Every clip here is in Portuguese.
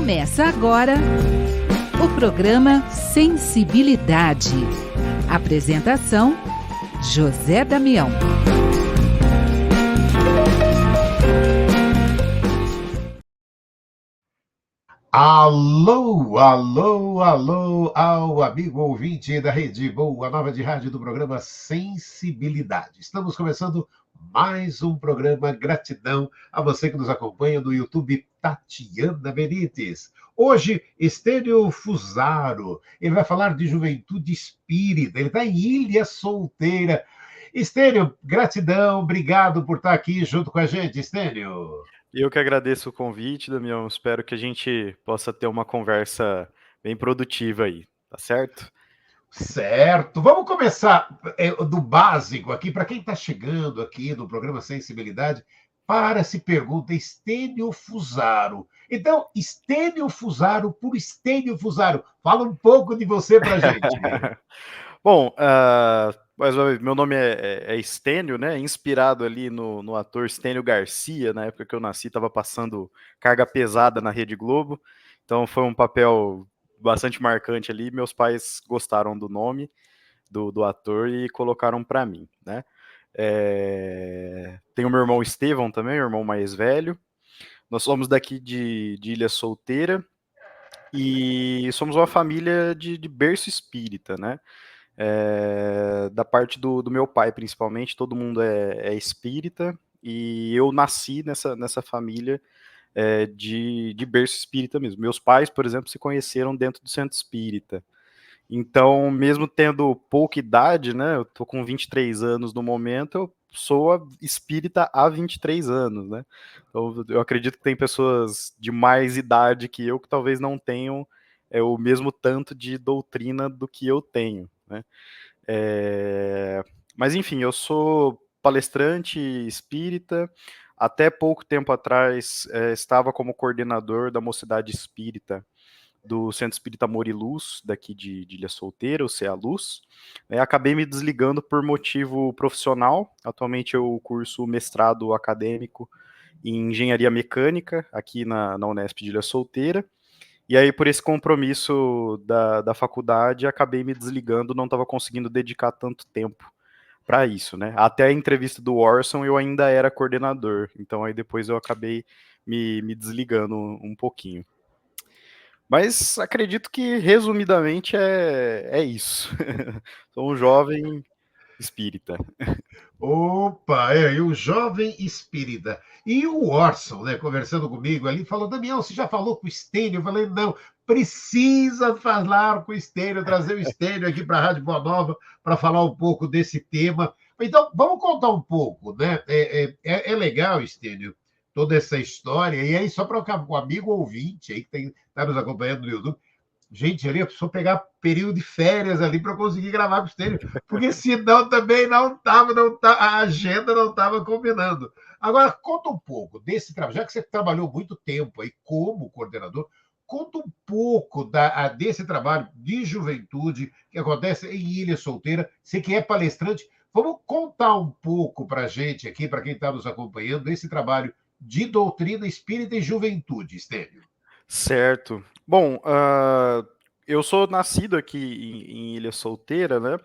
Começa agora o programa Sensibilidade. Apresentação: José Damião. Alô, alô, alô, ao amigo ouvinte da Rede Boa Nova de Rádio do programa Sensibilidade. Estamos começando mais um programa. Gratidão a você que nos acompanha no YouTube, Tatiana Benites. Hoje, Estênio Fusaro, ele vai falar de juventude espírita, ele está em Ilha Solteira. Estênio, gratidão, obrigado por estar aqui junto com a gente, Estênio. Eu que agradeço o convite, Damião. Espero que a gente possa ter uma conversa bem produtiva aí, tá certo? Certo. Vamos começar do básico aqui, para quem está chegando aqui no programa Sensibilidade, se pergunta, Estênio Fusaro. Então, Estênio Fusaro por Estênio Fusaro. Fala um pouco de você para a gente. Bom, meu nome é Estênio, né? Inspirado ali no ator Estênio Garcia, na época que eu nasci, estava passando Carga Pesada na Rede Globo. Então foi um papel bastante marcante ali. Meus pais gostaram do nome do ator e colocaram para mim, né? Tenho meu irmão Estevão também, o irmão mais velho. Nós somos daqui de Ilha Solteira e somos uma família de berço espírita, né? Da parte do meu pai, principalmente, todo mundo é espírita e eu nasci nessa família de berço espírita mesmo. Meus pais, por exemplo, se conheceram dentro do centro espírita. Então, mesmo tendo pouca idade, né, eu tô com 23 anos no momento, eu sou espírita há 23 anos, né? Então, eu acredito que tem pessoas de mais idade que eu que talvez não tenham o mesmo tanto de doutrina do que eu tenho, né? Mas, enfim, eu sou palestrante espírita. Até pouco tempo atrás, estava como coordenador da Mocidade Espírita do Centro Espírita Amor e Luz, daqui de Ilha Solteira, o CEA Luz. Acabei me desligando por motivo profissional. Atualmente eu curso mestrado acadêmico em Engenharia Mecânica, aqui na Unesp de Ilha Solteira. E aí, por esse compromisso da faculdade, acabei me desligando, não estava conseguindo dedicar tanto tempo para isso, né? Até a entrevista do Orson eu ainda era coordenador, então aí depois eu acabei me desligando um pouquinho. Mas acredito que, resumidamente, é isso. Sou um jovem espírita. Opa, e o jovem espírita. E o Orson, né, conversando comigo ali, falou, Damião, você já falou com o Estênio? Eu falei, não, precisa falar com o Estênio, trazer o Estênio aqui para a Rádio Boa Nova para falar um pouco desse tema. Então, vamos contar um pouco, né? É legal, Estênio, toda essa história. E aí, só para o amigo ouvinte aí que está nos acompanhando no YouTube, gente, ali a pessoa pegar período de férias ali para conseguir gravar com o Estênio, porque senão também a agenda não estava combinando. Agora, conta um pouco desse trabalho, já que você trabalhou muito tempo aí como coordenador, conta um pouco desse trabalho de juventude que acontece em Ilha Solteira. Você que é palestrante, vamos contar um pouco para a gente aqui, para quem está nos acompanhando, desse trabalho de doutrina espírita e juventude, Estênio. Certo. Bom, eu sou nascido aqui em Ilha Solteira, né?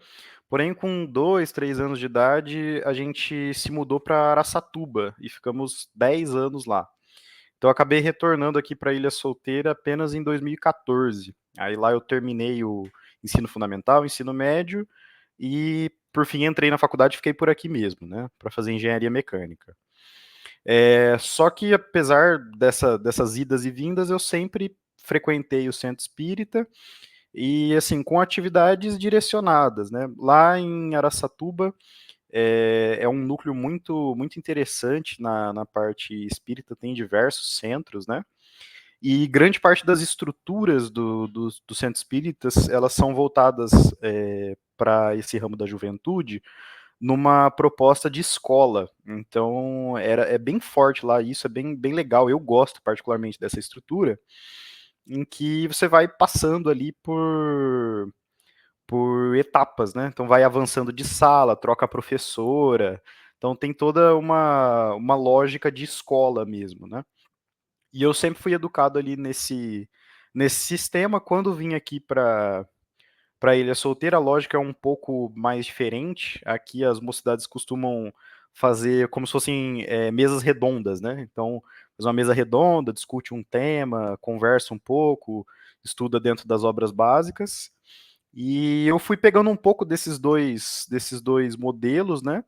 Porém, com 2, 3 anos de idade, a gente se mudou para Araçatuba e ficamos 10 anos lá. Então, eu acabei retornando aqui para Ilha Solteira apenas em 2014. Aí lá eu terminei o ensino fundamental, ensino médio e, por fim, entrei na faculdade e fiquei por aqui mesmo, né? Para fazer engenharia mecânica. Só que, apesar dessas idas e vindas, eu sempre frequentei o centro espírita e, assim, com atividades direcionadas, né? Lá em Araçatuba é um núcleo muito interessante na parte espírita, tem diversos centros, né? E grande parte das estruturas do centro espíritas, elas são voltadas para esse ramo da juventude, numa proposta de escola. Então, é bem forte lá, isso é bem legal. Eu gosto particularmente dessa estrutura, em que você vai passando ali por etapas, né? Então, vai avançando de sala, troca a professora. Então, tem toda uma lógica de escola mesmo, né? E eu sempre fui educado ali nesse sistema. Quando vim aqui para Ilha Solteira, a lógica é um pouco mais diferente. Aqui as mocidades costumam fazer como se fossem mesas redondas, né? Então, faz uma mesa redonda, discute um tema, conversa um pouco, estuda dentro das obras básicas. E eu fui pegando um pouco desses dois modelos, né?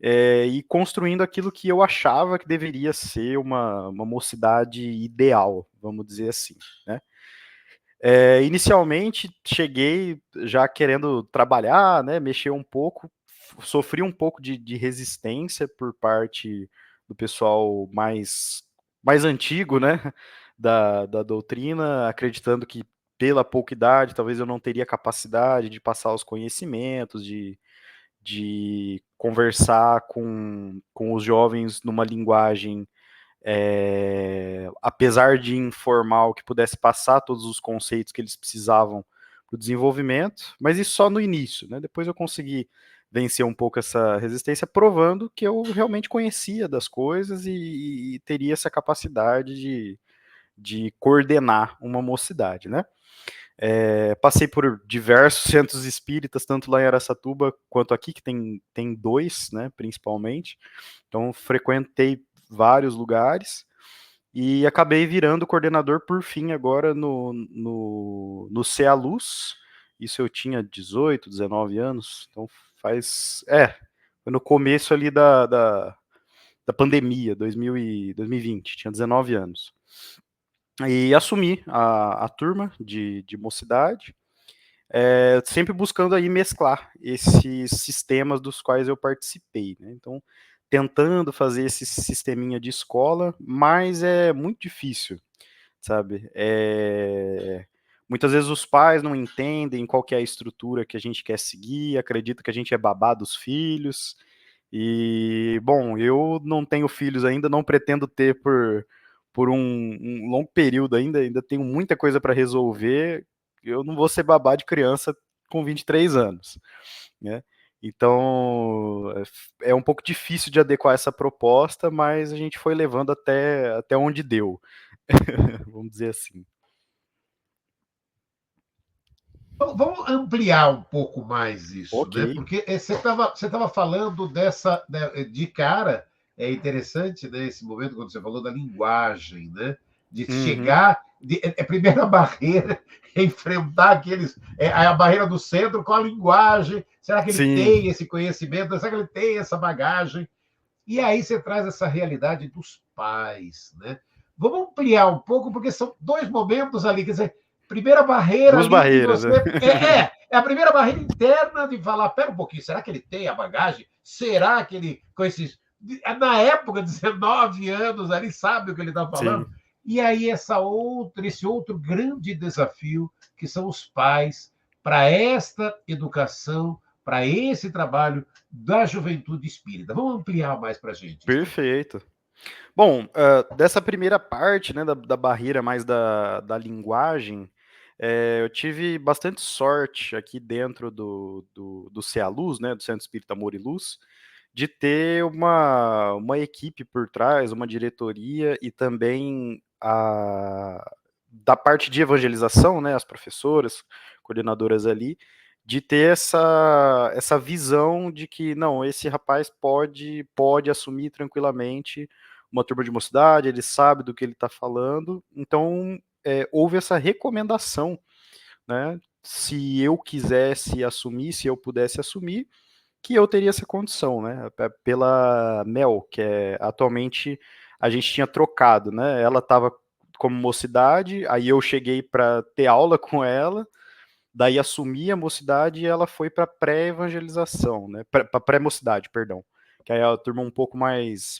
E construindo aquilo que eu achava que deveria ser uma mocidade ideal, vamos dizer assim, né? Inicialmente cheguei já querendo trabalhar, né, mexer um pouco, sofri um pouco de resistência por parte do pessoal mais antigo, né, da doutrina, acreditando que pela pouca idade talvez eu não teria capacidade de passar os conhecimentos, de conversar com os jovens numa linguagem apesar de informal, que pudesse passar todos os conceitos que eles precisavam para o desenvolvimento, mas isso só no início, né? Depois eu consegui vencer um pouco essa resistência, provando que eu realmente conhecia das coisas e teria essa capacidade de coordenar uma mocidade, né? Passei por diversos centros espíritas, tanto lá em Araçatuba quanto aqui, que tem dois, né, principalmente. Então, frequentei vários lugares e acabei virando coordenador por fim agora no CEA Luz. Isso eu tinha 18, 19 anos, então foi no começo ali da pandemia, 2020, tinha 19 anos. E assumi a turma de mocidade, sempre buscando aí mesclar esses sistemas dos quais eu participei, né? Então, tentando fazer esse sisteminha de escola, mas é muito difícil, sabe? Muitas vezes os pais não entendem qual que é a estrutura que a gente quer seguir, acreditam que a gente é babá dos filhos, e, bom, eu não tenho filhos ainda, não pretendo ter por um longo período ainda tenho muita coisa para resolver. Eu não vou ser babá de criança com 23 anos, né? Então, é um pouco difícil de adequar essa proposta, mas a gente foi levando até onde deu, vamos dizer assim. Vamos ampliar um pouco mais isso, Ok. né? Porque você tava falando dessa, né, de cara, é interessante, né, esse momento quando você falou da linguagem, né? De Uhum. chegar, a primeira barreira é enfrentar a barreira do centro com a linguagem. Será que ele Sim, tem esse conhecimento? Será que ele tem essa bagagem? E aí você traz essa realidade dos pais, né? Vamos ampliar um pouco, porque são dois momentos ali, quer dizer, primeira barreira duas ali de barreiras, né? você. É a primeira barreira interna de falar, pera um pouquinho, será que ele tem a bagagem? Será que ele, com esses. Na época, 19 anos, ali sabe o que ele está Sim, falando? E aí, esse outro grande desafio, que são os pais, para esta educação, para esse trabalho da juventude espírita. Vamos ampliar mais para a gente isso aí. perfeito. Bom, dessa primeira parte, né, da barreira mais da linguagem, eu tive bastante sorte aqui dentro do CEA Luz, né, do Centro Espírita Amor e Luz, de ter uma equipe por trás, uma diretoria e também da parte de evangelização, né, as professoras, coordenadoras ali, de ter essa visão de que, não, esse rapaz pode assumir tranquilamente uma turma de mocidade, ele sabe do que ele está falando, então houve essa recomendação, né, se eu quisesse assumir, se eu pudesse assumir, que eu teria essa condição, né? Pela Mel, que atualmente a gente tinha trocado, né? Ela estava como mocidade, aí eu cheguei para ter aula com ela, daí assumi a mocidade e ela foi para pré-evangelização, né? Para pré-mocidade, perdão. Que aí é a turma um pouco mais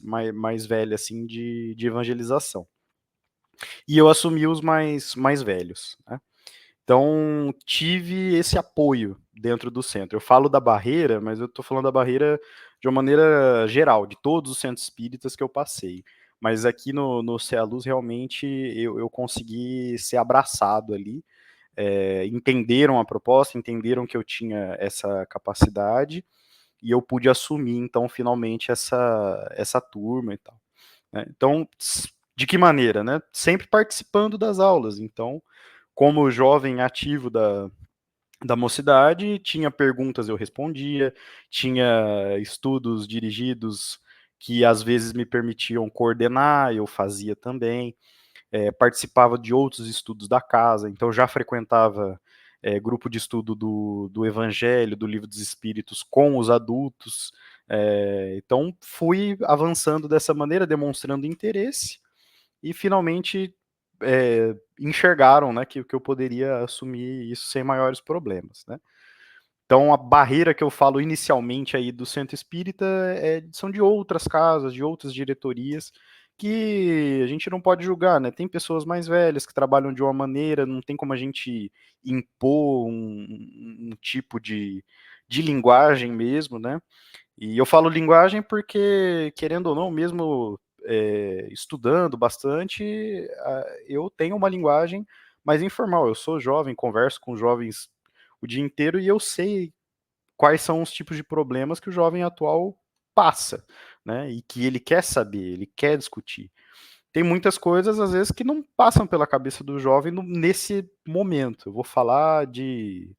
velha, assim, de evangelização. E eu assumi os mais velhos, né? Então, tive esse apoio dentro do centro. Eu falo da barreira, mas eu estou falando da barreira de uma maneira geral, de todos os centros espíritas que eu passei. Mas aqui no CEA Luz, realmente, eu consegui ser abraçado ali. Entenderam a proposta, entenderam que eu tinha essa capacidade, e eu pude assumir, então, finalmente, essa turma e tal, né? Então, De que maneira, né? Sempre participando das aulas. Então, como jovem ativo da mocidade, tinha perguntas eu respondia, tinha estudos dirigidos que às vezes me permitiam coordenar, eu fazia também, participava de outros estudos da casa, então já frequentava grupo de estudo do Evangelho, do Livro dos Espíritos com os adultos, então fui avançando dessa maneira, demonstrando interesse, e finalmente enxergaram, né, que eu poderia assumir isso sem maiores problemas, né. Então a barreira que eu falo inicialmente aí do centro espírita são de outras casas, de outras diretorias, que a gente não pode julgar, né, tem pessoas mais velhas que trabalham de uma maneira, não tem como a gente impor um tipo de linguagem mesmo, né, e eu falo linguagem porque, querendo ou não, mesmo estudando bastante, eu tenho uma linguagem mais informal. Eu sou jovem, converso com jovens o dia inteiro e eu sei quais são os tipos de problemas que o jovem atual passa, né? E que ele quer saber, ele quer discutir. Tem muitas coisas, às vezes, que não passam pela cabeça do jovem nesse momento. Eu vou falar de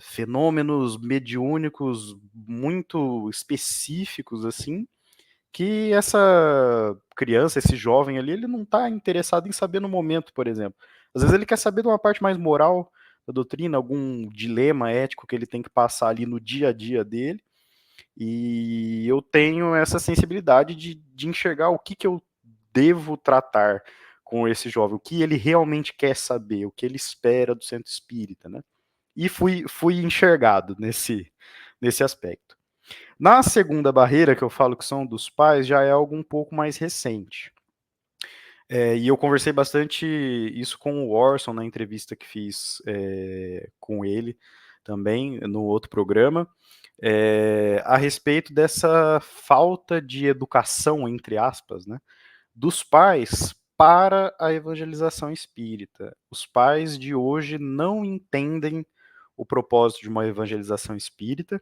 fenômenos mediúnicos muito específicos, assim, que essa criança, esse jovem ali, ele não está interessado em saber no momento, por exemplo. Às vezes ele quer saber de uma parte mais moral da doutrina, algum dilema ético que ele tem que passar ali no dia a dia dele, e eu tenho essa sensibilidade de enxergar o que eu devo tratar com esse jovem, o que ele realmente quer saber, o que ele espera do centro espírita, né? E fui enxergado nesse aspecto. Na segunda barreira, que eu falo que são dos pais, já é algo um pouco mais recente. E eu conversei bastante isso com o Orson na entrevista que fiz com ele também no outro programa, a respeito dessa falta de educação, entre aspas, né, dos pais para a evangelização espírita. Os pais de hoje não entendem o propósito de uma evangelização espírita.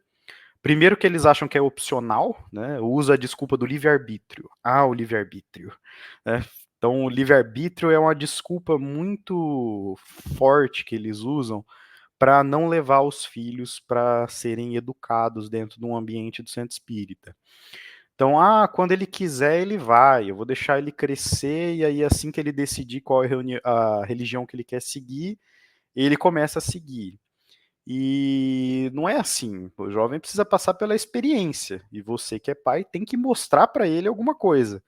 Primeiro que eles acham que é opcional, né? Usa a desculpa do livre-arbítrio. Ah, o livre-arbítrio. Né? Então, o livre-arbítrio é uma desculpa muito forte que eles usam para não levar os filhos para serem educados dentro de um ambiente do centro espírita. Então, quando ele quiser, ele vai. Eu vou deixar ele crescer e aí assim que ele decidir qual é a religião que ele quer seguir, ele começa a seguir. E não é assim. O jovem precisa passar pela experiência. E você que é pai tem que mostrar para ele alguma coisa.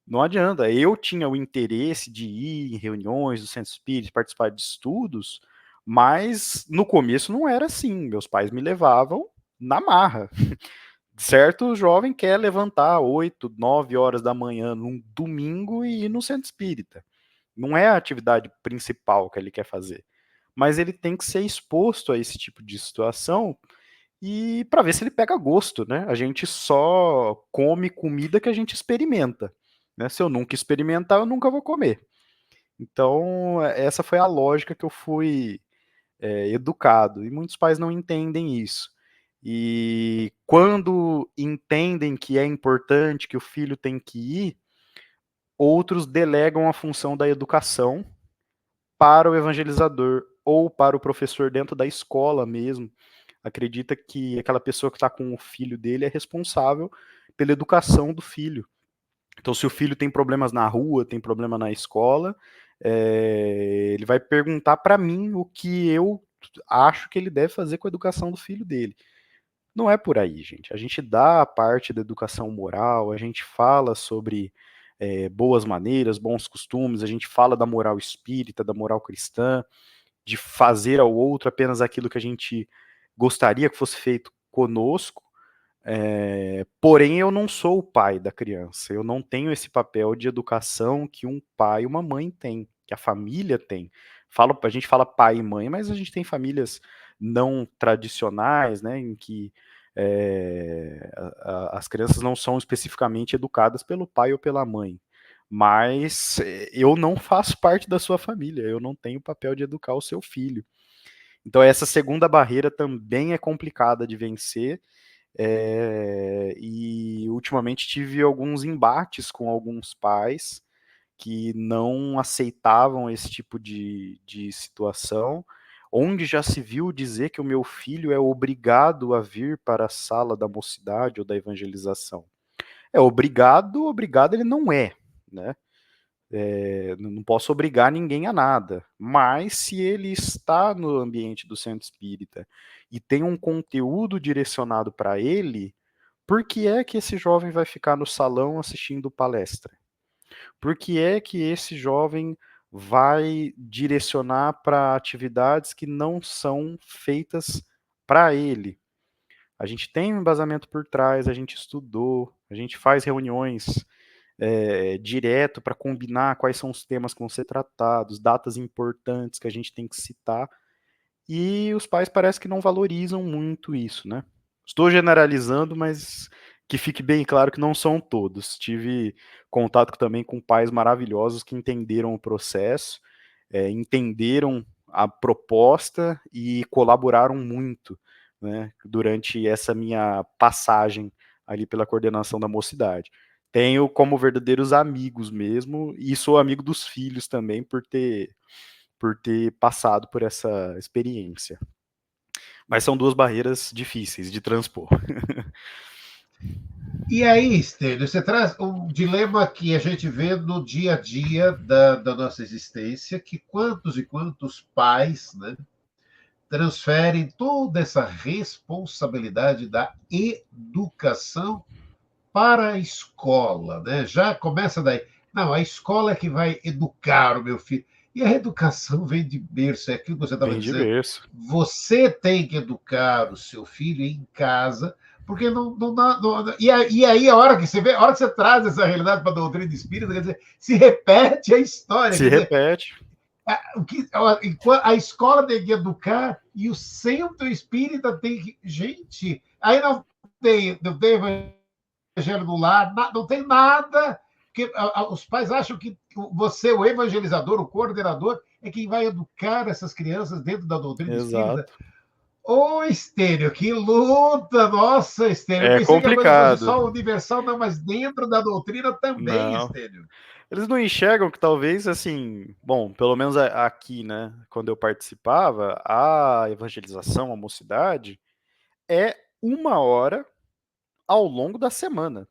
Não adianta. Eu tinha o interesse de ir em reuniões do centro espírita, participar de estudos, mas no começo não era assim. Meus pais me levavam na marra. Certo jovem quer levantar 8, 9 horas da manhã num domingo e ir no centro espírita. Não é a atividade principal que ele quer fazer. Mas ele tem que ser exposto a esse tipo de situação e para ver se ele pega gosto, né? A gente só come comida que a gente experimenta, né? Se eu nunca experimentar, eu nunca vou comer. Então, essa foi a lógica que eu fui educado, e muitos pais não entendem isso. E quando entendem que é importante, que o filho tem que ir, outros delegam a função da educação para o evangelizador ou para o professor dentro da escola mesmo. Acredita que aquela pessoa que está com o filho dele é responsável pela educação do filho. Então, se o filho tem problemas na rua, tem problema na escola, ele vai perguntar para mim o que eu acho que ele deve fazer com a educação do filho dele. Não é por aí, gente. A gente dá a parte da educação moral, a gente fala sobre boas maneiras, bons costumes, a gente fala da moral espírita, da moral cristã, de fazer ao outro apenas aquilo que a gente gostaria que fosse feito conosco, porém eu não sou o pai da criança, eu não tenho esse papel de educação que um pai e uma mãe têm, que a família tem. A gente fala pai e mãe, mas a gente tem famílias não tradicionais, né, em que as crianças não são especificamente educadas pelo pai ou pela mãe. Mas eu não faço parte da sua família, eu não tenho o papel de educar o seu filho. Então essa segunda barreira também é complicada de vencer, e ultimamente tive alguns embates com alguns pais que não aceitavam esse tipo de situação, onde já se viu dizer que o meu filho é obrigado a vir para a sala da mocidade ou da evangelização. É obrigado, obrigado ele não é, né? Não posso obrigar ninguém a nada, mas se ele está no ambiente do centro espírita e tem um conteúdo direcionado para ele, por que é que esse jovem vai ficar no salão assistindo palestra? Por que é que esse jovem vai direcionar para atividades que não são feitas para ele? A gente tem um embasamento por trás, a gente estudou, a gente faz reuniões direto para combinar quais são os temas que vão ser tratados, datas importantes que a gente tem que citar, e os pais parece que não valorizam muito isso, né? Estou generalizando, mas que fique bem claro que não são todos. Tive contato também com pais maravilhosos que entenderam o processo, entenderam a proposta e colaboraram muito, né, durante essa minha passagem ali pela coordenação da mocidade. Tenho como verdadeiros amigos mesmo, e sou amigo dos filhos também por ter passado por essa experiência. Mas são duas barreiras difíceis de transpor. E aí, Stênio, você traz um dilema que a gente vê no dia a dia da nossa existência, que quantos e quantos pais, né, transferem toda essa responsabilidade da educação para a escola, né? Já começa daí. Não, a escola é que vai educar o meu filho. E a educação vem de berço, é aquilo que você estava Vem de dizendo. berço. Você tem que educar o seu filho em casa, porque não dá. E aí, a hora que você vê, a hora que você traz essa realidade para a doutrina espírita, quer dizer, se repete a história. Se repete. A escola tem que educar e o centro espírita tem que. Gente, aí não tem evangelho no lar, não tem nada. Porque os pais acham que você, o evangelizador, o coordenador, é quem vai educar essas crianças dentro da doutrina espírita. Exato. Ô, Estênio, que luta! Nossa, Estênio, eu É pensei que a coisa fosse complicado. só universal, não, mas dentro da doutrina também, Não. Estênio. Eles não enxergam que talvez, assim, bom, pelo menos aqui, né, quando eu participava, a evangelização, a mocidade, é 1 hora ao longo da semana.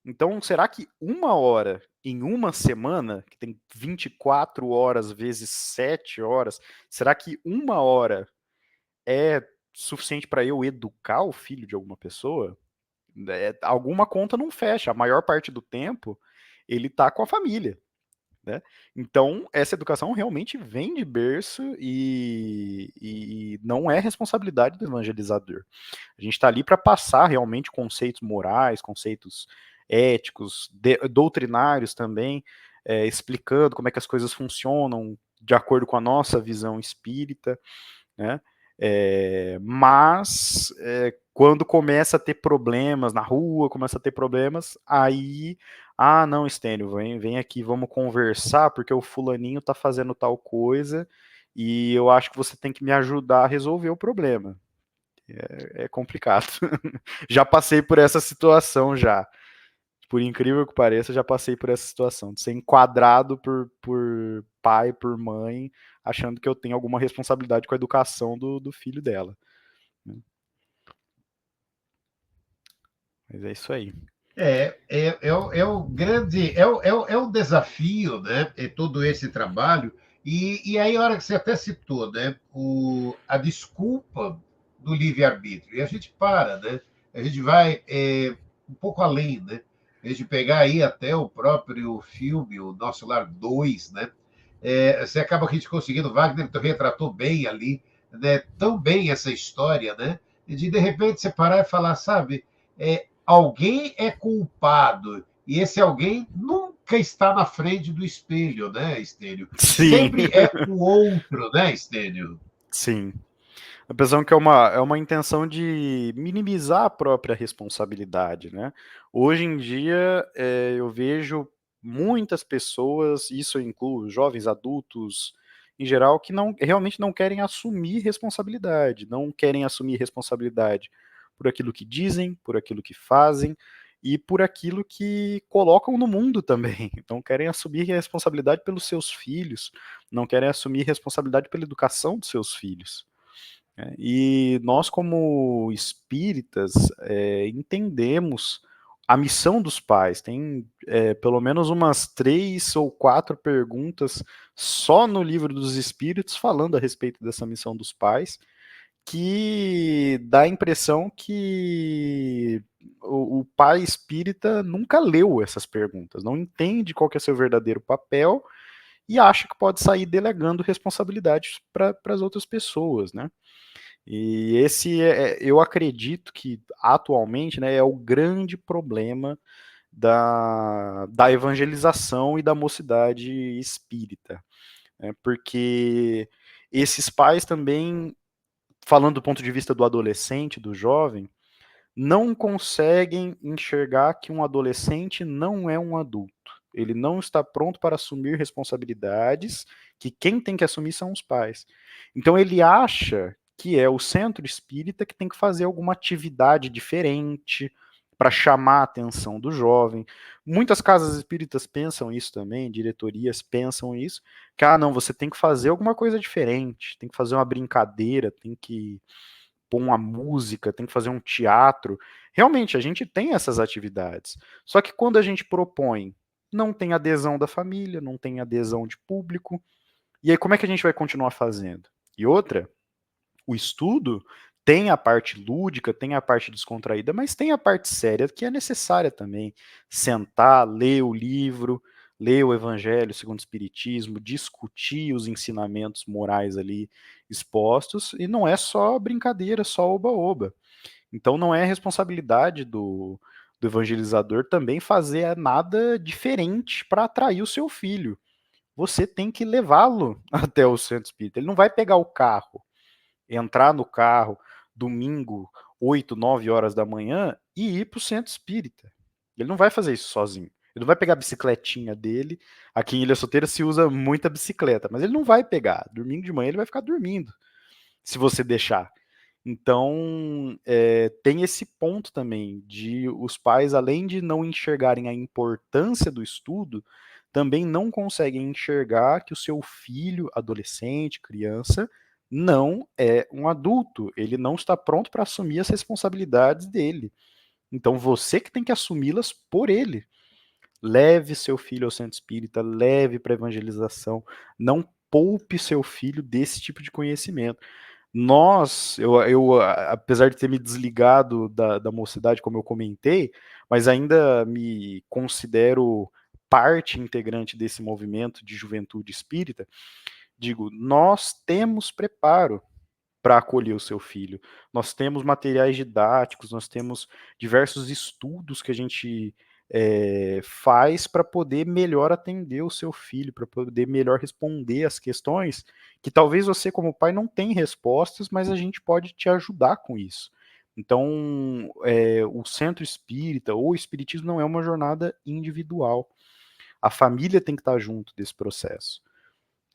Então, será que 1 hora em uma semana, que tem 24 horas vezes 7 horas, será que 1 hora é suficiente para eu educar o filho de alguma pessoa? Alguma conta não fecha. A maior parte do tempo ele está com a família, né? Então, essa educação realmente vem de berço e não é responsabilidade do evangelizador. A gente está ali para passar realmente conceitos morais, conceitos éticos, doutrinários também, explicando como é que as coisas funcionam de acordo com a nossa visão espírita, né? Mas quando começa a ter problemas na rua, começa a ter problemas, aí, não, Estênio, vem aqui, vamos conversar, porque o fulaninho tá fazendo tal coisa, e eu acho que você tem que me ajudar a resolver o problema. É complicado. Já passei por essa situação já. Por incrível que pareça, já passei por essa situação, de ser enquadrado por pai, por mãe, achando que eu tenho alguma responsabilidade com a educação do filho dela. Mas é isso aí. É o grande, é um desafio, né? É todo esse trabalho. E aí, a hora que você até citou, né? A desculpa do livre-arbítrio. E a gente para, né? A gente vai um pouco além, né? A gente pegar aí até o próprio filme, o Nosso Lar 2, né? Você acaba que a gente conseguindo, Wagner retratou bem ali, né? Tão bem essa história, né? De repente você parar e falar, sabe? Alguém é culpado e esse alguém nunca está na frente do espelho, né, Estênio? Sim. Sempre é o outro, né, Estênio? Sim. A impressão que é uma intenção de minimizar a própria responsabilidade, né? Hoje em dia, eu vejo muitas pessoas, isso eu incluo jovens, adultos, em geral, que realmente não querem assumir responsabilidade, não querem assumir responsabilidade por aquilo que dizem, por aquilo que fazem, e por aquilo que colocam no mundo também. Não querem assumir responsabilidade pelos seus filhos, não querem assumir responsabilidade pela educação dos seus filhos. E nós, como espíritas, entendemos a missão dos pais. Tem pelo menos umas 3 ou 4 perguntas só no Livro dos Espíritos falando a respeito dessa missão dos pais, que dá a impressão que o pai espírita nunca leu essas perguntas, não entende qual que é seu verdadeiro papel e acha que pode sair delegando responsabilidades para as outras pessoas, né? E esse eu acredito que atualmente, né, é o grande problema da evangelização e da mocidade espírita, né? Porque esses pais também, falando do ponto de vista do adolescente, do jovem, não conseguem enxergar que um adolescente não é um adulto. Ele não está pronto para assumir responsabilidades, que quem tem que assumir são os pais. Então ele acha que é o centro espírita que tem que fazer alguma atividade diferente para chamar a atenção do jovem. Muitas casas espíritas pensam isso também, diretorias pensam isso, que não, você tem que fazer alguma coisa diferente, tem que fazer uma brincadeira, tem que pôr uma música, tem que fazer um teatro. Realmente, a gente tem essas atividades. Só que quando a gente propõe, não tem adesão da família, não tem adesão de público. E aí, como é que a gente vai continuar fazendo? E outra, o estudo tem a parte lúdica, tem a parte descontraída, mas tem a parte séria que é necessária também. Sentar, ler o livro, ler o Evangelho segundo o Espiritismo, discutir os ensinamentos morais ali expostos, e não é só brincadeira, só oba-oba. Então não é responsabilidade do evangelizador também fazer nada diferente para atrair o seu filho. Você tem que levá-lo até o centro espírita. Ele não vai pegar o carro, entrar no carro domingo, 8, 9 horas da manhã e ir para o centro espírita. Ele não vai fazer isso sozinho. Ele não vai pegar a bicicletinha dele. Aqui em Ilha Solteira se usa muita bicicleta, mas ele não vai pegar. Domingo de manhã ele vai ficar dormindo, se você deixar. Então, tem esse ponto também de os pais, além de não enxergarem a importância do estudo, também não conseguem enxergar que o seu filho, adolescente, criança, não é um adulto. Ele não está pronto para assumir as responsabilidades dele. Então, você que tem que assumi-las por ele. Leve seu filho ao centro espírita, leve para evangelização. Não poupe seu filho desse tipo de conhecimento. Apesar de ter me desligado da mocidade, como eu comentei, mas ainda me considero parte integrante desse movimento de juventude espírita, digo, nós temos preparo para acolher o seu filho. Nós temos materiais didáticos, nós temos diversos estudos que a gente faz para poder melhor atender o seu filho, para poder melhor responder as questões que talvez você, como pai, não tenha respostas, mas a gente pode te ajudar com isso. Então, o centro espírita ou o espiritismo não é uma jornada individual. A família tem que estar junto desse processo,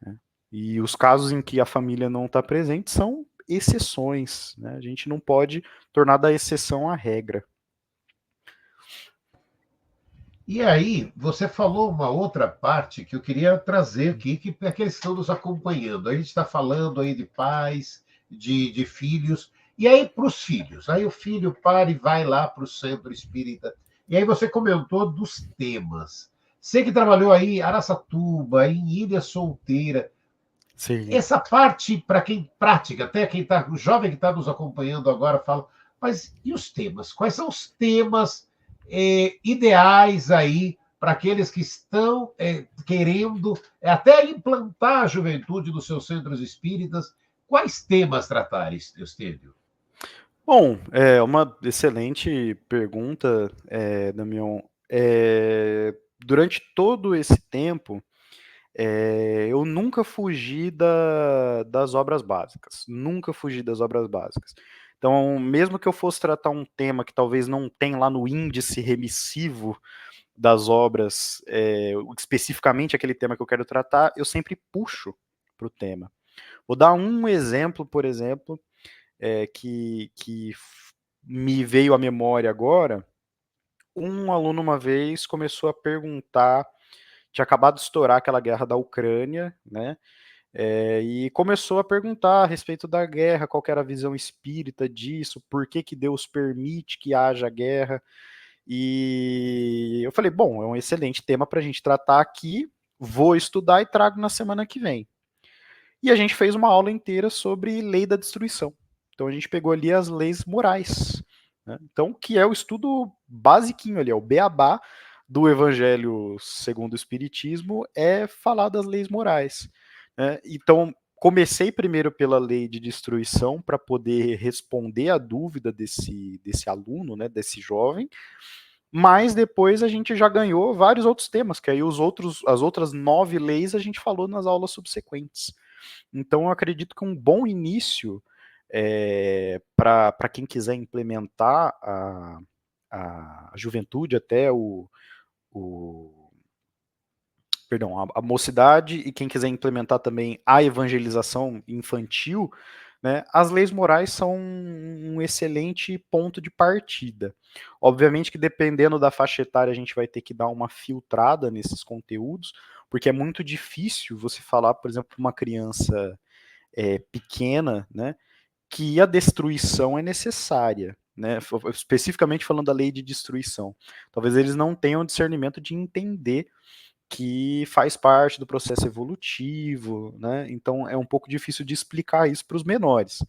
né? E os casos em que a família não está presente são exceções, né? A gente não pode tornar da exceção a regra. E aí, você falou uma outra parte que eu queria trazer aqui, que é que eles estão nos acompanhando. A gente está falando aí de pais, de filhos, e aí para os filhos. Aí o filho para e vai lá para o centro espírita. E aí você comentou dos temas. Você que trabalhou aí em Araçatuba, em Ilha Solteira. Sim. Essa parte, para quem pratica, até quem está, o jovem que está nos acompanhando agora, fala, mas e os temas? Quais são os temas ideais aí para aqueles que estão querendo até implantar a juventude nos seus centros espíritas? Quais temas tratar, Eustênio? Bom, é uma excelente pergunta, Damião. Durante todo esse tempo, eu nunca fugi das obras básicas, nunca fugi das obras básicas. Então, mesmo que eu fosse tratar um tema que talvez não tem lá no índice remissivo das obras, especificamente aquele tema que eu quero tratar, eu sempre puxo para o tema. Vou dar um exemplo, por exemplo, que me veio à memória agora, um aluno uma vez começou a perguntar, tinha acabado de estourar aquela guerra da Ucrânia, né? E começou a perguntar a respeito da guerra, qual que era a visão espírita disso, por que que Deus permite que haja guerra. E eu falei, bom, é um excelente tema para a gente tratar aqui, vou estudar e trago na semana que vem. E a gente fez uma aula inteira sobre lei da destruição. Então a gente pegou ali as leis morais, né? Então, que é o estudo basiquinho ali, é o beabá do Evangelho segundo o Espiritismo, é falar das leis morais, né? Então, comecei primeiro pela lei de destruição para poder responder a dúvida desse aluno, né, desse jovem, mas depois a gente já ganhou vários outros temas, que aí as outras 9 leis a gente falou nas aulas subsequentes. Então, eu acredito que um bom início para quem quiser implementar a juventude até o perdão, a mocidade e quem quiser implementar também a evangelização infantil, né, as leis morais são um excelente ponto de partida. Obviamente que dependendo da faixa etária a gente vai ter que dar uma filtrada nesses conteúdos, porque é muito difícil você falar, por exemplo, para uma criança pequena, né, que a destruição é necessária, né, especificamente falando da lei de destruição. Talvez eles não tenham discernimento de entender que faz parte do processo evolutivo, né, então é um pouco difícil de explicar isso para os menores.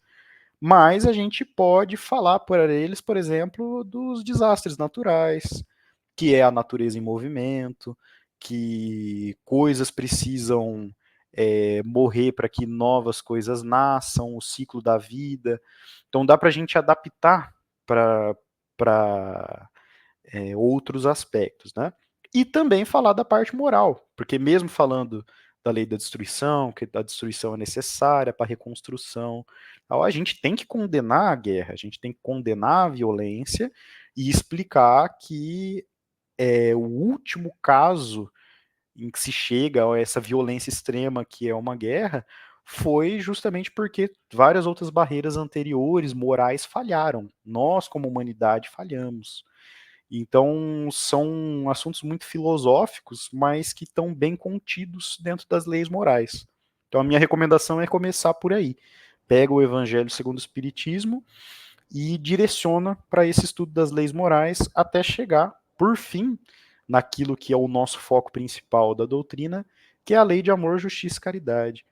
Mas a gente pode falar para eles, por exemplo, dos desastres naturais, que é a natureza em movimento, que coisas precisam morrer para que novas coisas nasçam, o ciclo da vida. Então dá para a gente adaptar para outros aspectos, né? E também falar da parte moral, porque mesmo falando da lei da destruição, que a destruição é necessária para a reconstrução, a gente tem que condenar a guerra, a gente tem que condenar a violência e explicar que o último caso em que se chega a essa violência extrema que é uma guerra foi justamente porque várias outras barreiras anteriores, morais, falharam. Nós, como humanidade, falhamos. Então, são assuntos muito filosóficos, mas que estão bem contidos dentro das leis morais. Então, a minha recomendação é começar por aí. Pega o Evangelho segundo o Espiritismo e direciona para esse estudo das leis morais até chegar, por fim, naquilo que é o nosso foco principal da doutrina, que é a lei de amor, justiça e caridade.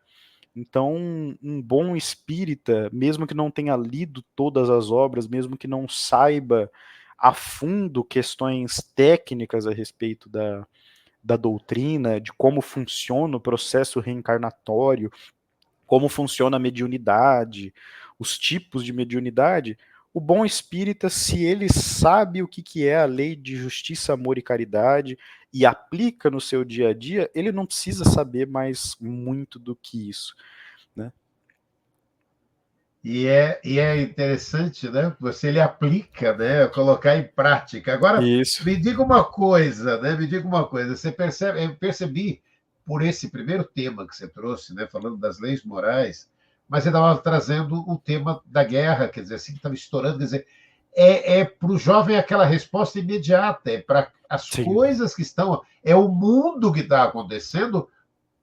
Então, um bom espírita, mesmo que não tenha lido todas as obras, mesmo que não saiba a fundo questões técnicas a respeito da doutrina, de como funciona o processo reencarnatório, como funciona a mediunidade, os tipos de mediunidade, o bom espírita, se ele sabe o que é a lei de justiça, amor e caridade e aplica no seu dia a dia, ele não precisa saber mais muito do que isso, né? E é interessante, né? Você ele aplica, né? Colocar em prática. Agora, Isso. me diga uma coisa, né? Me diga uma coisa. Você percebe? Eu percebi por esse primeiro tema que você trouxe, né? Falando das leis morais, mas você estava trazendo o tema da guerra, quer dizer, assim que estava estourando, quer dizer, para o jovem aquela resposta imediata, é para as Sim. coisas que estão, é o mundo que está acontecendo.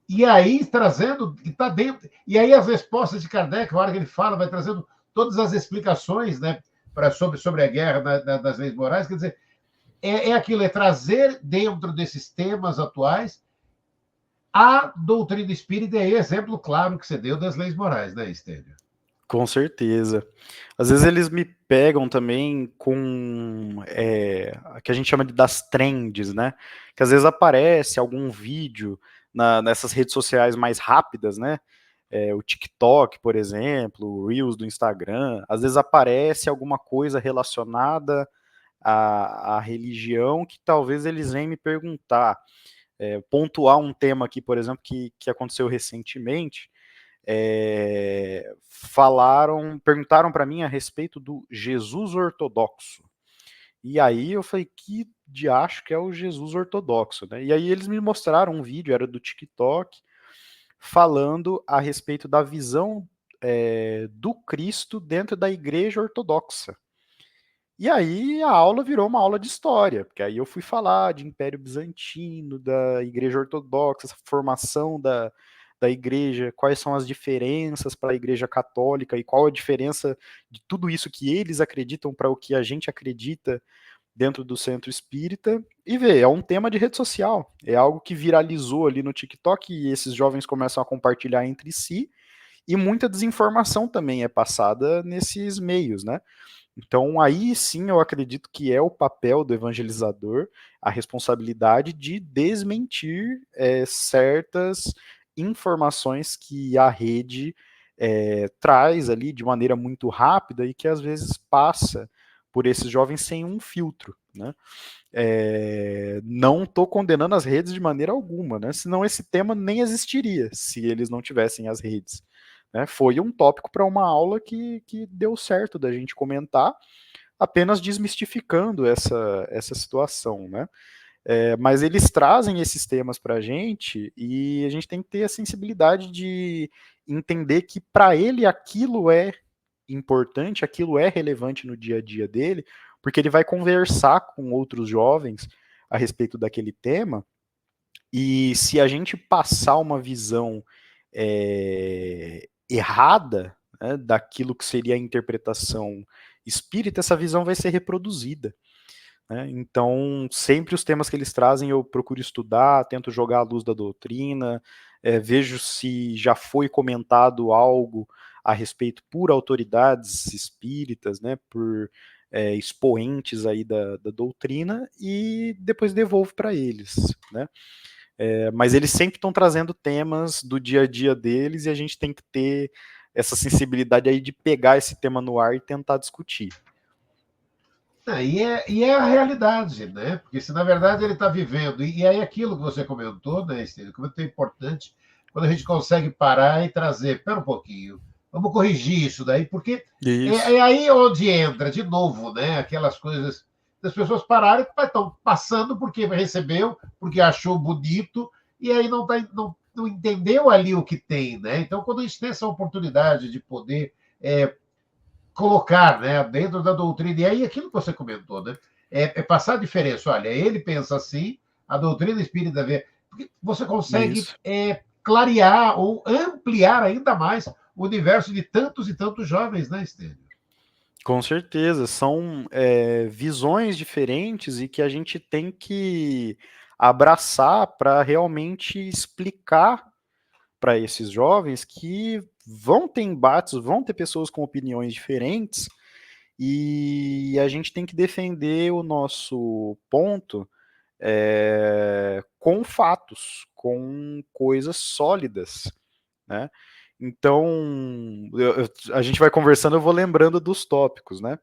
E aí, trazendo, que está dentro. E aí, as respostas de Kardec, a hora que ele fala, vai trazendo todas as explicações, né, sobre a guerra das leis morais. Quer dizer, é aquilo, é trazer dentro desses temas atuais a doutrina espírita, é exemplo claro que você deu das leis morais, né, Estênio? Com certeza. Às vezes eles me pegam também com que a gente chama das trends, né? Que às vezes aparece algum vídeo nessas redes sociais mais rápidas, né? O TikTok, por exemplo, o Reels do Instagram. Às vezes aparece alguma coisa relacionada à religião que talvez eles venham me perguntar. Pontuar um tema aqui, por exemplo, que aconteceu recentemente. Perguntaram para mim a respeito do Jesus ortodoxo. E aí eu falei, que diacho que é o Jesus ortodoxo, né? E aí eles me mostraram um vídeo, era do TikTok, falando a respeito da visão do Cristo dentro da igreja ortodoxa. E aí a aula virou uma aula de história, porque aí eu fui falar de Império Bizantino, da Igreja Ortodoxa, essa formação da igreja, quais são as diferenças para a Igreja Católica e qual a diferença de tudo isso que eles acreditam para o que a gente acredita dentro do centro espírita. E vê, é um tema de rede social, é algo que viralizou ali no TikTok e esses jovens começam a compartilhar entre si, e muita desinformação também é passada nesses meios, né? Então, aí sim eu acredito que é o papel do evangelizador, a responsabilidade de desmentir certas informações que a rede traz ali de maneira muito rápida e que às vezes passa por esses jovens sem um filtro, né? Não estou condenando as redes de maneira alguma, né? Senão esse tema nem existiria se eles não tivessem as redes. Né? Foi um tópico para uma aula que deu certo da gente comentar, apenas desmistificando essa situação, né? Mas eles trazem esses temas para a gente e a gente tem que ter a sensibilidade de entender que para ele aquilo é importante, aquilo é relevante no dia a dia dele, porque ele vai conversar com outros jovens a respeito daquele tema, e se a gente passar uma visão errada, né, daquilo que seria a interpretação espírita, essa visão vai ser reproduzida. Né? Então, sempre os temas que eles trazem eu procuro estudar, tento jogar à luz da doutrina, vejo se já foi comentado algo a respeito por autoridades espíritas, né, por expoentes aí da doutrina, e depois devolvo para eles. Né? Mas eles sempre estão trazendo temas do dia a dia deles e a gente tem que ter essa sensibilidade aí de pegar esse tema no ar e tentar discutir. E é a realidade, né? Porque se na verdade ele está vivendo, e aí aquilo que você comentou, né, Estênio, como é importante quando a gente consegue parar e trazer, espera um pouquinho, vamos corrigir isso daí, porque Isso. é aí onde entra de novo, né? Aquelas coisas das pessoas pararem, estão passando porque recebeu, porque achou bonito, e aí não entendeu ali o que tem, né? Então, quando a gente tem essa oportunidade de poder colocar, né, dentro da doutrina, e aí aquilo que você comentou, né, passar a diferença. Olha, ele pensa assim, a doutrina espírita vê, porque você consegue Isso. clarear ou ampliar ainda mais o universo de tantos e tantos jovens, né, Estênio? Com certeza, são visões diferentes e que a gente tem que abraçar para realmente explicar para esses jovens que vão ter embates, vão ter pessoas com opiniões diferentes e a gente tem que defender o nosso ponto com fatos, com coisas sólidas, né? Então, a gente vai conversando, eu vou lembrando dos tópicos, né?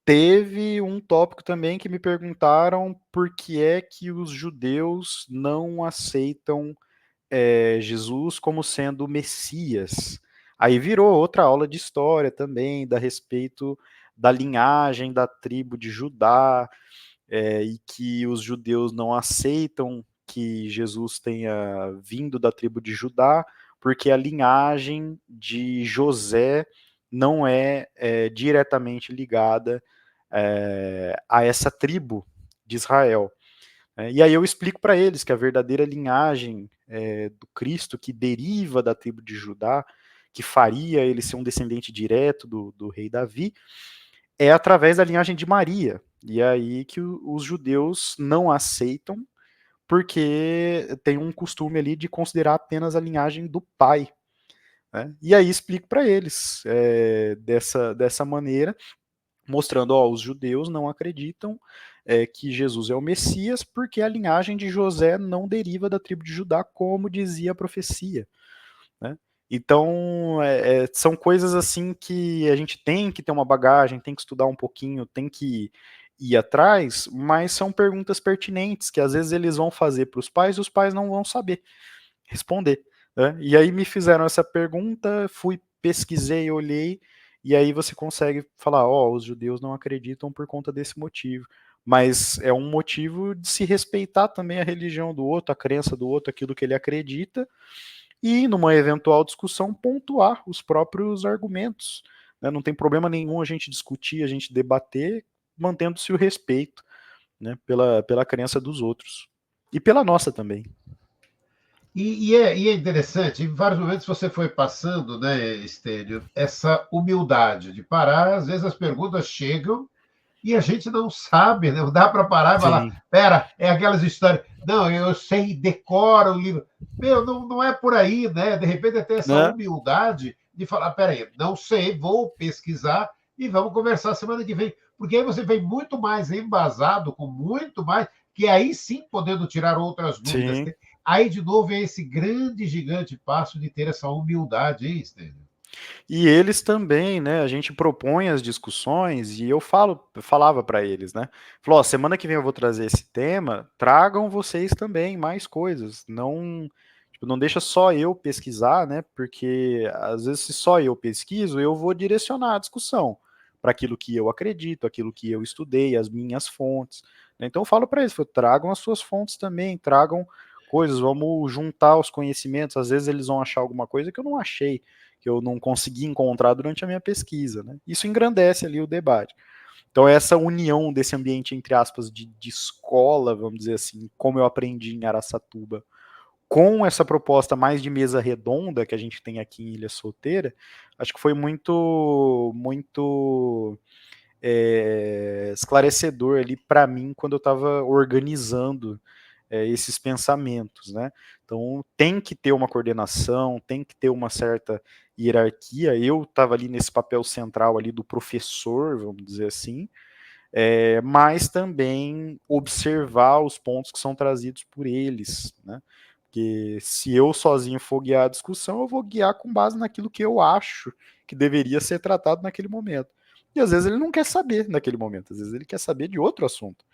Teve um tópico também que me perguntaram por que é que os judeus não aceitam Jesus como sendo o Messias. Aí virou outra aula de história também, da respeito da linhagem da tribo de Judá, e que os judeus não aceitam que Jesus tenha vindo da tribo de Judá, porque a linhagem de José não é diretamente ligada a essa tribo de Israel. E aí eu explico para eles que a verdadeira linhagem do Cristo, que deriva da tribo de Judá, que faria ele ser um descendente direto do rei Davi, é através da linhagem de Maria. E é aí que os judeus não aceitam, porque tem um costume ali de considerar apenas a linhagem do pai. Né? E aí explico para eles dessa maneira, mostrando, os judeus não acreditam que Jesus é o Messias, porque a linhagem de José não deriva da tribo de Judá, como dizia a profecia. Né? Então, são coisas assim que a gente tem que ter uma bagagem, tem que estudar um pouquinho, tem que ir atrás, mas são perguntas pertinentes que às vezes eles vão fazer para os pais e os pais não vão saber responder. Né? E aí me fizeram essa pergunta, fui, pesquisei, olhei, e aí você consegue falar, os judeus não acreditam por conta desse motivo. Mas é um motivo de se respeitar também a religião do outro, a crença do outro, aquilo que ele acredita, e, numa eventual discussão, pontuar os próprios argumentos. Né? Não tem problema nenhum a gente discutir, a gente debater, mantendo-se o respeito, né, pela crença dos outros. E pela nossa também. E é interessante, em vários momentos você foi passando, né, Estênio, essa humildade de parar, às vezes as perguntas chegam e a gente não sabe, né? Não dá para parar e falar, Sim. pera, é aquelas histórias, não, eu sei, decora o livro. Meu, não é por aí, né? De repente até essa Né? humildade de falar, pera aí, não sei, vou pesquisar e vamos conversar semana que vem. Porque aí você vem muito mais embasado, com muito mais, que aí sim podendo tirar outras dúvidas. Sim. Aí, de novo, é esse grande, gigante passo de ter essa humildade, hein, Estênio? E eles também, né? A gente propõe as discussões e eu falava para eles, né? Falou, ó, semana que vem eu vou trazer esse tema, tragam vocês também mais coisas. Não, tipo, não deixa só eu pesquisar, né? Porque às vezes se só eu pesquiso, eu vou direcionar a discussão para aquilo que eu acredito, aquilo que eu estudei, as minhas fontes. Né? Então eu falo para eles, tragam as suas fontes também, tragam coisas, vamos juntar os conhecimentos. Às vezes eles vão achar alguma coisa que eu não achei, que eu não consegui encontrar durante a minha pesquisa. Né? Isso engrandece ali o debate. Então, essa união desse ambiente, entre aspas, de escola, vamos dizer assim, como eu aprendi em Araçatuba, com essa proposta mais de mesa redonda que a gente tem aqui em Ilha Solteira, acho que foi muito esclarecedor ali para mim quando eu estava organizando esses pensamentos, né? Então tem que ter uma coordenação, tem que ter uma certa hierarquia. Eu estava ali nesse papel central ali do professor, vamos dizer assim, mas também observar os pontos que são trazidos por eles, né? Porque se eu sozinho for guiar a discussão, eu vou guiar com base naquilo que eu acho que deveria ser tratado naquele momento. E às vezes ele não quer saber naquele momento, às vezes ele quer saber de outro assunto.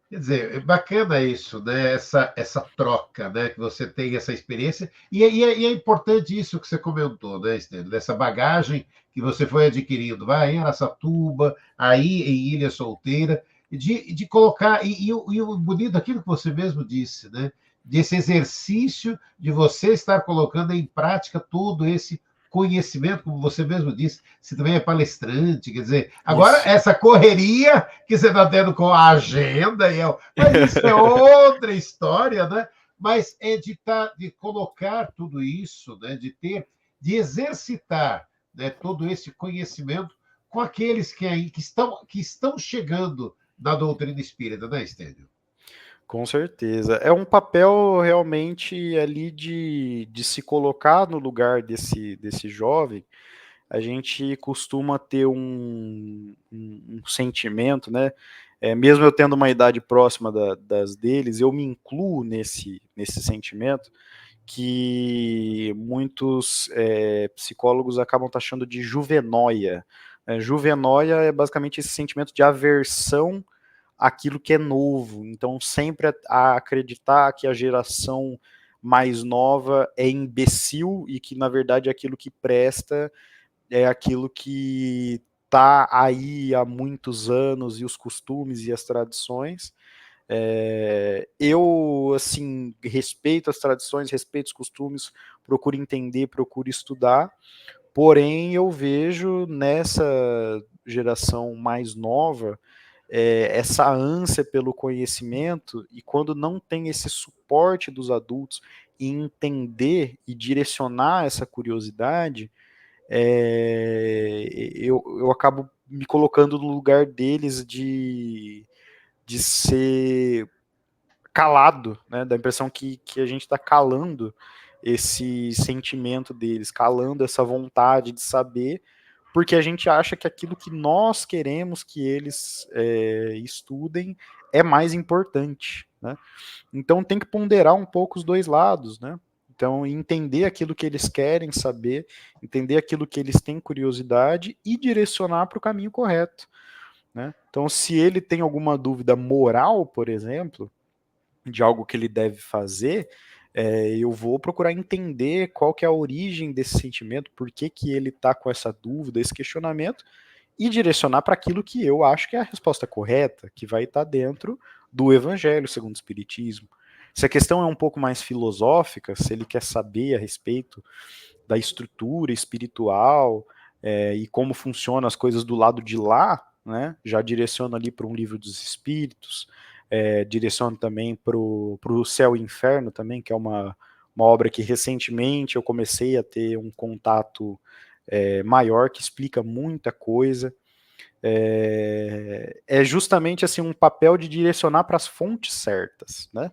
Quer dizer, é bacana isso, né? Essa troca, né? Que você tem essa experiência. E é importante isso que você comentou, né, Estênio? Dessa bagagem que você foi adquirindo, vai em Araçatuba, aí em Ilha Solteira, de colocar. E o bonito, aquilo que você mesmo disse, né? Desse exercício de você estar colocando em prática todo esse conhecimento, como você mesmo disse, você também é palestrante, quer dizer, agora Isso. essa correria que você está tendo com a agenda, mas isso é outra história, né? Mas é de colocar tudo isso, né? De exercitar, né? Todo esse conhecimento com aqueles que estão chegando na doutrina espírita, né, Estênio? Com certeza. É um papel realmente ali de se colocar no lugar desse jovem. A gente costuma ter um sentimento, né? Mesmo eu tendo uma idade próxima das deles, eu me incluo nesse sentimento que muitos psicólogos acabam taxando de juvenóia. Juvenóia é basicamente esse sentimento de aversão àquilo que é novo. Então, sempre a acreditar que a geração mais nova é imbecil e que, na verdade, aquilo que presta é aquilo que está aí há muitos anos e os costumes e as tradições. Eu, assim, respeito as tradições, respeito os costumes, procuro entender, procuro estudar, porém eu vejo nessa geração mais nova essa ânsia pelo conhecimento, e quando não tem esse suporte dos adultos em entender e direcionar essa curiosidade, eu acabo me colocando no lugar deles de ser calado, né? Da impressão que a gente está calando esse sentimento deles, calando essa vontade de saber, porque a gente acha que aquilo que nós queremos que eles estudem é mais importante, né? Então tem que ponderar um pouco os dois lados, né? Então, entender aquilo que eles querem saber, entender aquilo que eles têm curiosidade e direcionar para o caminho correto, né? Então, se ele tem alguma dúvida moral, por exemplo, de algo que ele deve fazer, eu vou procurar entender qual que é a origem desse sentimento, por que que ele está com essa dúvida, esse questionamento, e direcionar para aquilo que eu acho que é a resposta correta, que vai estar dentro do Evangelho segundo o Espiritismo. Se a questão é um pouco mais filosófica, se ele quer saber a respeito da estrutura espiritual e como funcionam as coisas do lado de lá, né, já direciono ali para um livro dos espíritos, direciono também para o Céu e Inferno também, que é uma obra que recentemente eu comecei a ter um contato maior, que explica muita coisa. É justamente assim um papel de direcionar para as fontes certas, né?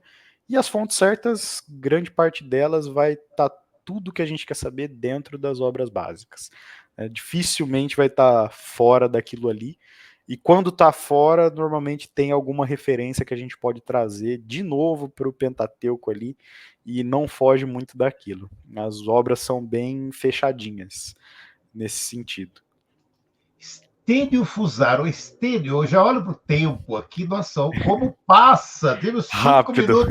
E as fontes certas, grande parte delas vai estar tudo que a gente quer saber dentro das obras básicas. Dificilmente vai estar fora daquilo ali. E quando está fora, normalmente tem alguma referência que a gente pode trazer de novo para o Pentateuco ali, e não foge muito daquilo. As obras são bem fechadinhas nesse sentido. Estênio Fusaro, Estênio, eu já olho para o tempo aqui, nossa, como passa, temos Rápido.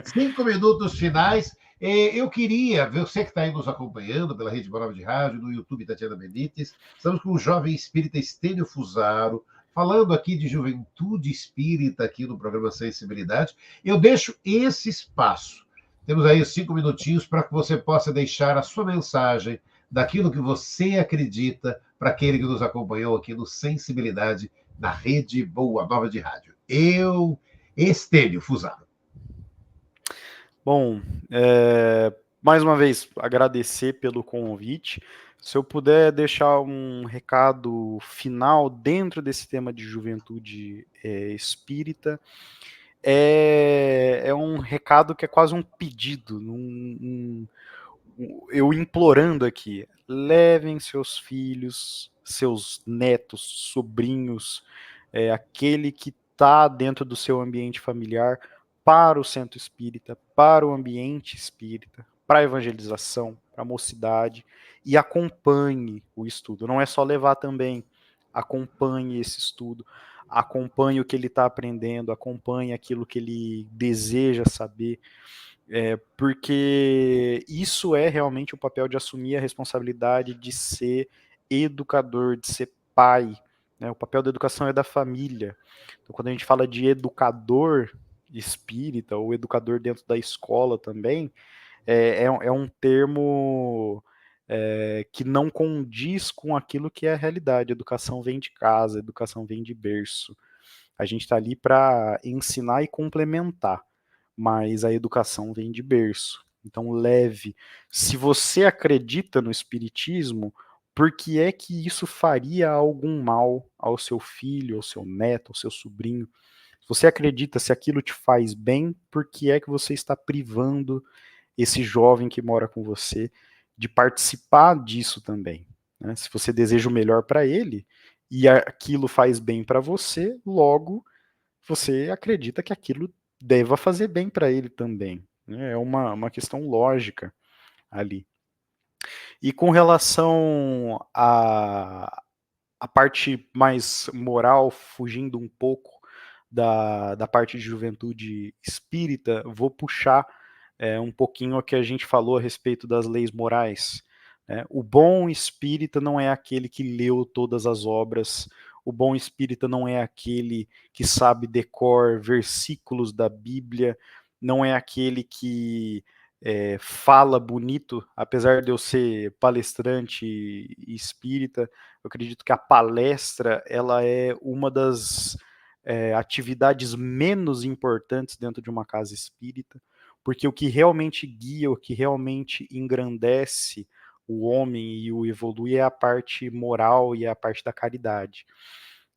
5 minutos finais. Eu queria ver você que está aí nos acompanhando pela Rede Boa Nova de Rádio, no YouTube Tatiana Benites. Estamos com o jovem espírita Estênio Fusaro, falando aqui de juventude espírita aqui no programa Sensibilidade. Eu deixo esse espaço. Temos aí 5 minutinhos para que você possa deixar a sua mensagem daquilo que você acredita para aquele que nos acompanhou aqui no Sensibilidade, na Rede Boa Nova de Rádio. Eu, Estênio Fusaro. Bom, mais uma vez, agradecer pelo convite. Se eu puder deixar um recado final dentro desse tema de juventude espírita, é um recado que é quase um pedido, eu implorando aqui: levem seus filhos, seus netos, sobrinhos, aquele que está dentro do seu ambiente familiar, para o centro espírita, para o ambiente espírita, para a evangelização, para a mocidade, e acompanhe o estudo. Não é só levar também, acompanhe esse estudo, acompanhe o que ele está aprendendo, acompanhe aquilo que ele deseja saber, porque isso é realmente o papel de assumir a responsabilidade de ser educador, de ser pai, né? O papel da educação é da família. Então, quando a gente fala de educador espírita, ou educador dentro da escola também, é um termo que não condiz com aquilo que é a realidade. Educação vem de casa, educação vem de berço. A gente está ali para ensinar e complementar, mas a educação vem de berço. Então, leve. Se você acredita no espiritismo, por que é que isso faria algum mal ao seu filho, ao seu neto, ao seu sobrinho? Se você acredita, se aquilo te faz bem, por que é que você está privando esse jovem que mora com você de participar disso também, né? Se você deseja o melhor para ele e aquilo faz bem para você, logo você acredita que aquilo deva fazer bem para ele também, né? É uma questão lógica ali. E com relação a parte mais moral, fugindo um pouco da parte de juventude espírita, vou puxar um pouquinho o que a gente falou a respeito das leis morais. O bom espírita não é aquele que leu todas as obras, o bom espírita não é aquele que sabe decor versículos da Bíblia, não é aquele que fala bonito. Apesar de eu ser palestrante e espírita, eu acredito que a palestra ela é uma das atividades menos importantes dentro de uma casa espírita, porque o que realmente guia, o que realmente engrandece o homem e o evolui é a parte moral e a parte da caridade.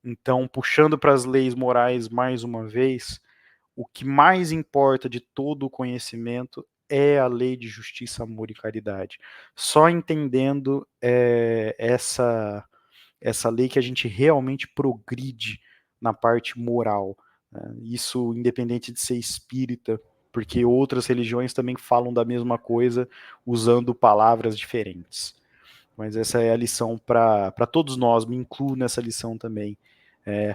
Então, puxando para as leis morais mais uma vez, o que mais importa de todo o conhecimento é a lei de justiça, amor e caridade. Só entendendo essa lei que a gente realmente progride na parte moral. Isso independente de ser espírita, porque outras religiões também falam da mesma coisa usando palavras diferentes. Mas essa é a lição para todos nós, me incluo nessa lição também,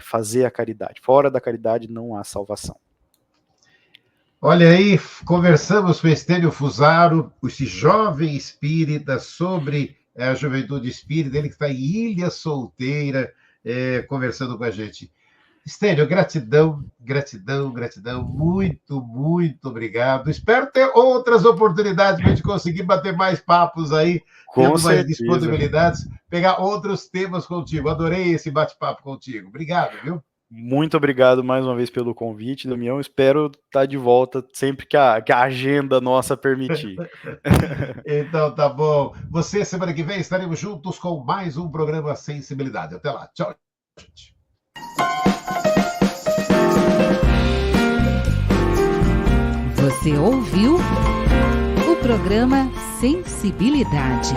fazer a caridade. Fora da caridade não há salvação. Olha aí, conversamos com Estênio Fusaro, esse jovem espírita, sobre a juventude espírita, ele que está em Ilha Solteira, conversando com a gente. Estênio, gratidão, gratidão, gratidão. Muito, muito obrigado. Espero ter outras oportunidades para a gente conseguir bater mais papos aí, Com tendo mais certeza. disponibilidades, pegar outros temas contigo. Adorei esse bate-papo contigo. Obrigado, viu? Muito obrigado mais uma vez pelo convite, Damião. Espero estar de volta sempre que a agenda nossa permitir. Então tá bom. Você, semana que vem, estaremos juntos com mais um programa Sensibilidade. Até lá. Tchau, gente. Você ouviu o programa Sensibilidade.